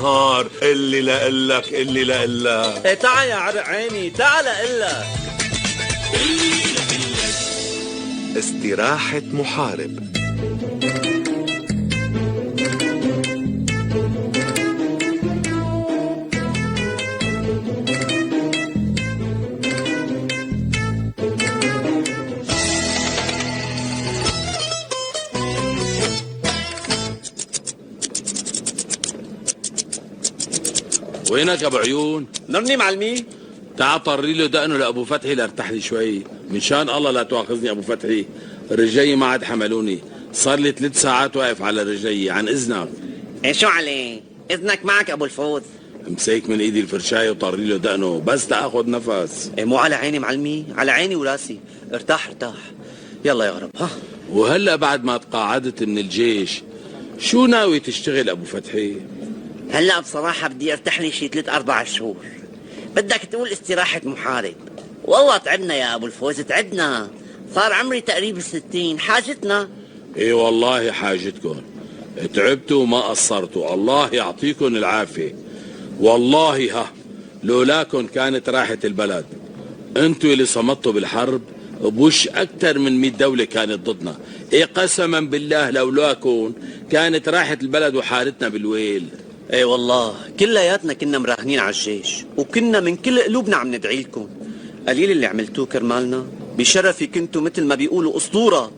نهار اللي لقلك اللي لقلك. ايه تعال يا عرق عيني، تعال لقلك. استراحة محارب. وينك يا ابو عيون؟ نرني معلمي. تعال طري له دقنه لابو فتحي لارتاح لي شوي، من شان الله لا تواخذني ابو فتحي، رجلي ما عاد حملوني، صار لي 3 ساعات واقف على رجلي، عن اذنك. ايه شو عليه؟ اذنك معك ابو الفوز. مسيك من ايدي الفرشايه وطري له دقنه بس تاخذ نفس. ايه مو على عيني معلمي، على عيني وراسي، ارتاح ارتاح. يلا يا رب. ها وهلا بعد ما تقاعدت من الجيش شو ناوي تشتغل ابو فتحي؟ هلا بصراحة بدي ارتاح لي شي 3-4 شهور. بدك تقول استراحة محارب. والله تعبنا يا ابو الفوز، تعبنا. صار عمري تقريبا 60، حاجتنا. ايه والله حاجتكم، تعبتوا وما قصرتوا، الله يعطيكم العافية. والله ها لولاكن كانت راحت البلد. انتوا اللي صمتوا بالحرب بوش اكتر من 100 دولة كانت ضدنا. ايه قسما بالله لولاكن كانت راحت البلد وحالتنا بالويل. ايه والله كلياتنا كنا مراهنين على الجيش، وكنا من كل قلوبنا عم ندعي لكم. قليل اللي عملتوه كرمالنا، بشرفي كنتوا مثل ما بيقولوا اسطورة.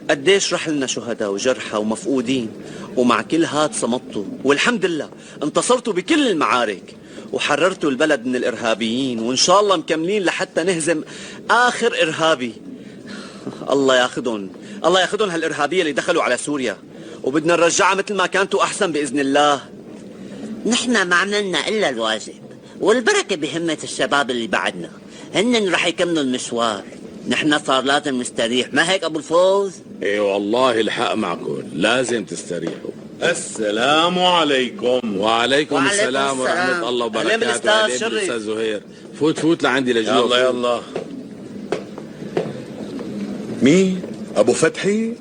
قديش رح لنا شهداء وجرحى ومفقودين، ومع كل هاد صمتوا، والحمد لله انتصرتوا بكل المعارك، وحررتوا البلد من الارهابيين، وان شاء الله مكملين لحتى نهزم اخر ارهابي. الله ياخذهم، الله ياخذهم هالارهابية اللي دخلوا على سوريا، وبدنا نرجعها مثل ما كانتوا احسن باذن الله. نحن ما عملنا الا الواجب، والبركة بهمة الشباب اللي بعدنا، هن رح يكملوا المشوار. نحن صار لازم نستريح، ما هيك ابو الفوز؟ ايه والله الحق معكم، لازم تستريحوا. السلام عليكم. وعليكم السلام ورحمة الله وبركاته. أهلين بالأستاذ أستاذ زهير. فوت لعندي لجوا. يلا يلا. مين؟ ابو فتحي؟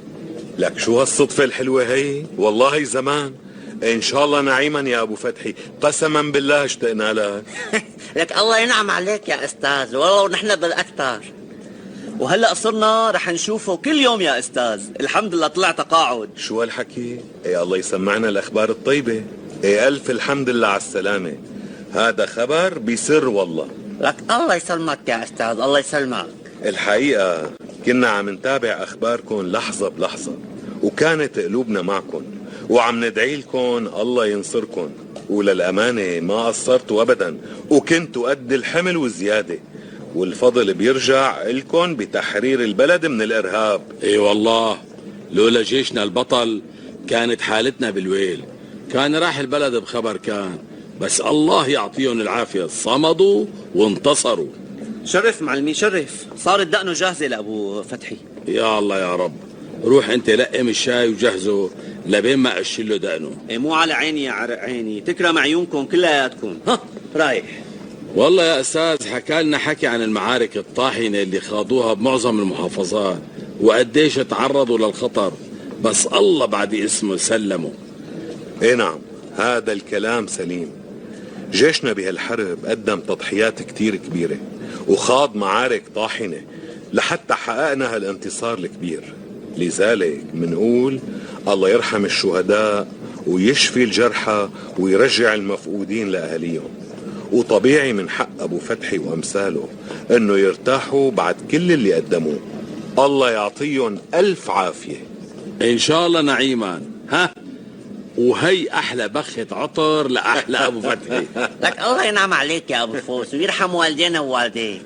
لك شو هالصدفة الحلوة هي؟ والله زمان. ان شاء الله نعيما يا ابو فتحي، قسما بالله اشتقنا لك. لك الله ينعم عليك يا استاذ، والله ونحن بالاكثر. وهلا صرنا رح نشوفه كل يوم يا استاذ، الحمد لله طلع تقاعد. شو هالحكي؟ ايه الله يسمعنا الاخبار الطيبة. ايه الف الحمد لله على السلامة. هذا خبر بسر والله. لك الله يسلمك يا استاذ، الله يسلمك. الحقيقة كنا عم نتابع اخباركم لحظة بلحظة، وكانت قلوبنا معكم، وعم ندعي لكم الله ينصركم، وللأمانة ما قصرتوا أبدا، وكنتوا قد الحمل وزيادة، والفضل بيرجع لكم بتحرير البلد من الإرهاب. ايه والله لولا جيشنا البطل كانت حالتنا بالويل، كان راح البلد بخبر كان، بس الله يعطيهم العافية، صمدوا وانتصروا. شرف معلمي شرف، صارت دقنه جاهزة لأبو فتحي. يا الله يا رب، روح انت لقم الشاي وجهزه لبين ما اشيله دقنه. ايه مو على عيني يا عرق عيني، تكرم عيونكم كلياتكم. ها رايح. والله يا استاذ حكى لنا حكي عن المعارك الطاحنة اللي خاضوها بمعظم المحافظات، وقديش تعرضوا للخطر، بس الله بعد اسمه سلموا. ايه نعم، هذا الكلام سليم. جيشنا بهالحرب قدم تضحيات كتير كبيرة، وخاض معارك طاحنة لحتى حققنا هالانتصار الكبير. لذلك منقول الله يرحم الشهداء ويشفي الجرحى ويرجع المفقودين لأهاليهم. وطبيعي من حق أبو فتحي وأمثاله أنه يرتاحوا بعد كل اللي قدموه. الله يعطيهم ألف عافية ان شاء الله نعيما. ها وهي احلى بخة عطر لاحلى ابو فتحي. لك الله ينعم عليك يا ابو الفوز، ويرحم والدينا ووالديك.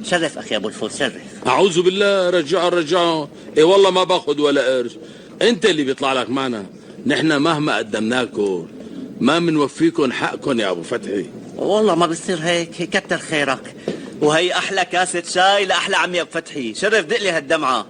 شرف اخي ابو الفوز، شرف. اعوذ بالله، رجعوا. ايه والله ما باخذ ولا قرش، انت اللي بيطلع لك معنا، نحن مهما قدمنا لكم ما منوفيكم حقكم يا ابو فتحي. والله ما بصير هيك، كتر خيرك. وهي احلى كاسة شاي لاحلى عمي ابو فتحي، شرف دق لي هالدمعة.